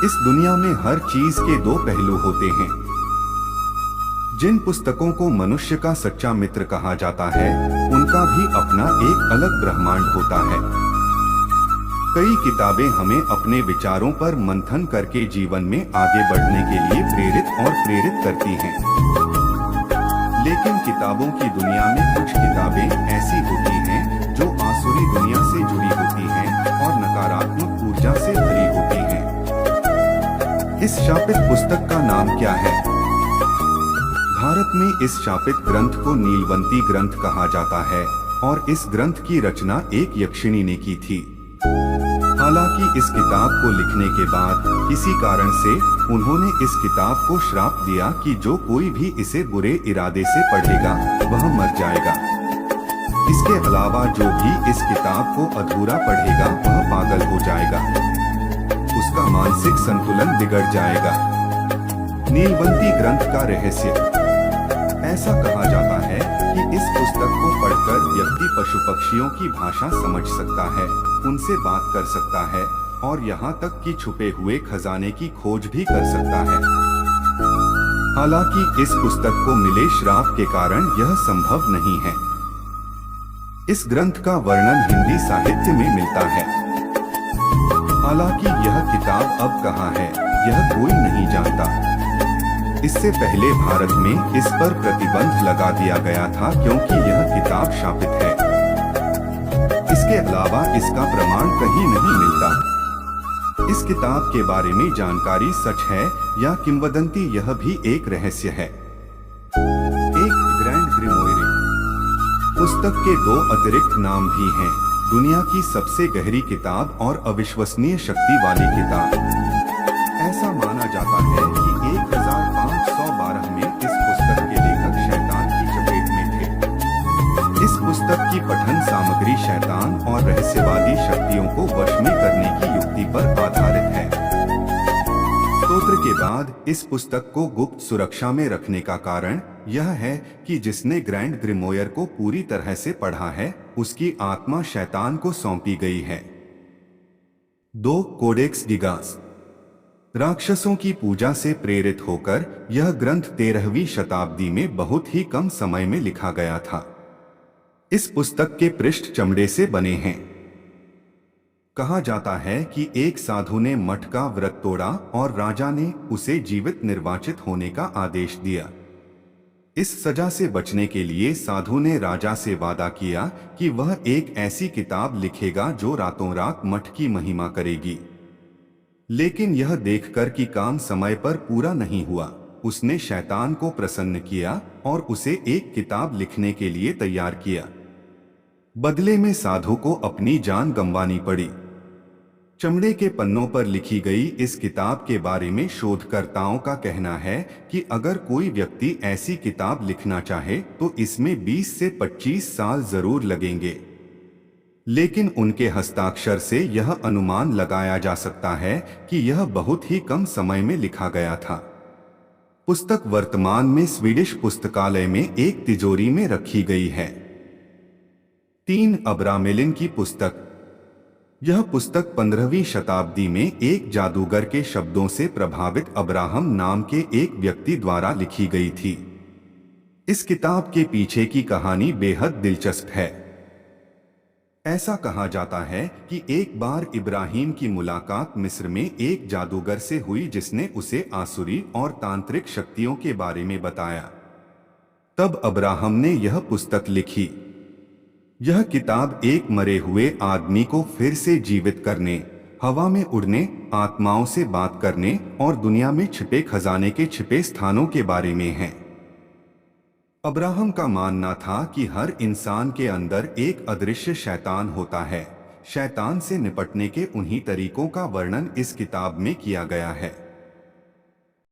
इस दुनिया में हर चीज के दो पहलू होते हैं। जिन पुस्तकों को मनुष्य का सच्चा मित्र कहा जाता है, उनका भी अपना एक अलग ब्रह्मांड होता है। कई किताबें हमें अपने विचारों पर मंथन करके जीवन में आगे बढ़ने के लिए प्रेरित करती हैं। लेकिन किताबों की दुनिया में कुछ किताबें ऐसी होती हैं जो आसुरी दुनिया से जुड़ी होती हैं और नकारात्मक ऊर्जा से भरी होती हैं। इस शापित पुस्तक का नाम क्या है? भारत में इस शापित ग्रंथ को नीलवंती ग्रंथ कहा जाता है और इस ग्रंथ की रचना एक यक्षिणी ने की थी। हालांकि इस किताब को लिखने के बाद किसी कारण से उन्होंने इस किताब को श्राप दिया कि जो कोई भी इसे बुरे इरादे से पढ़ेगा वह मर जाएगा। इसके अलावा जो भी इस किताब को अधूरा पढ़ेगा वह पागल हो जाएगा, उसका मानसिक संतुलन बिगड़ जाएगा। नीलवंती ग्रंथ का रहस्य। ऐसा कहा जाता है कि इस पुस्तक को पढ़कर व्यक्ति पशु पक्षियों की भाषा समझ सकता है, उनसे बात कर सकता है और यहाँ तक कि छुपे हुए खजाने की खोज भी कर सकता है। हालांकि इस पुस्तक को मिले श्राप के कारण यह संभव नहीं है। इस ग्रंथ का वर्णन हिंदी साहित्य में मिलता है। हालांकि यह किताब अब कहाँ है यह कोई नहीं जानता। इससे पहले भारत में इस पर प्रतिबंध लगा दिया गया था क्योंकि यह किताब शापित है। इसके अलावा इसका प्रमाण कहीं नहीं मिलता। इस किताब के बारे में जानकारी सच है या किंवदंती यह भी एक रहस्य है। एक ग्रैंड ग्रिमोire पुस्तक के दो अतिरिक्त नाम भी हैं, दुनिया की सबसे गहरी किताब और अविश्वसनीय शक्ति वाली किताब। ऐसा माना जाता है कि 1512 में इस पुस्तक के लेखक शैतान की चपेट में थे। इस पुस्तक की पठन सामग्री शैतान और रहस्यवादी शक्तियों को वश में करने की युक्ति पर आधारित है। स्तोत्र के बाद इस पुस्तक को गुप्त सुरक्षा में रखने का कारण यह है कि जिसने ग्रैंड ग्रिमोयर को पूरी तरह से पढ़ा है, उसकी आत्मा शैतान को सौंपी गई है। 2 कोडेक्स गिगास। राक्षसों की पूजा से प्रेरित होकर यह ग्रंथ 13वीं शताब्दी में बहुत ही कम समय में लिखा गया था। इस पुस्तक के पृष्ठ चमड़े से बने हैं। कहा जाता है कि एक साधु ने मठ का व्रत तोड़ा और राजा ने उसे जीवित निर्वाचित होने का आदेश दिया। इस सजा से बचने के लिए साधु ने राजा से वादा किया कि वह एक ऐसी किताब लिखेगा जो रातों रात मठ की महिमा करेगी। लेकिन यह देखकर कि काम समय पर पूरा नहीं हुआ, उसने शैतान को प्रसन्न किया और उसे एक किताब लिखने के लिए तैयार किया। बदले में साधु को अपनी जान गंवानी पड़ी। चमड़े के पन्नों पर लिखी गई इस किताब के बारे में शोधकर्ताओं का कहना है कि अगर कोई व्यक्ति ऐसी किताब लिखना चाहे तो इसमें 20 से 25 साल जरूर लगेंगे। लेकिन उनके हस्ताक्षर से यह अनुमान लगाया जा सकता है कि यह बहुत ही कम समय में लिखा गया था। पुस्तक वर्तमान में स्वीडिश पुस्तकालय में एक तिजोरी में रखी गई है। 3 अब्रामेलिन की पुस्तक। यह पुस्तक 15वीं शताब्दी में एक जादूगर के शब्दों से प्रभावित अब्राहम नाम के एक व्यक्ति द्वारा लिखी गई थी। इस किताब के पीछे की कहानी बेहद दिलचस्प है। ऐसा कहा जाता है कि एक बार इब्राहिम की मुलाकात मिस्र में एक जादूगर से हुई जिसने उसे आसुरी और तांत्रिक शक्तियों के बारे में बताया। तब अब्राहम ने यह पुस्तक लिखी। यह किताब एक मरे हुए आदमी को फिर से जीवित करने, हवा में उड़ने, आत्माओं से बात करने और दुनिया में छिपे खजाने के छिपे स्थानों के बारे में है। अब्राहम का मानना था कि हर इंसान के अंदर एक अदृश्य शैतान होता है। शैतान से निपटने के उन्हीं तरीकों का वर्णन इस किताब में किया गया है।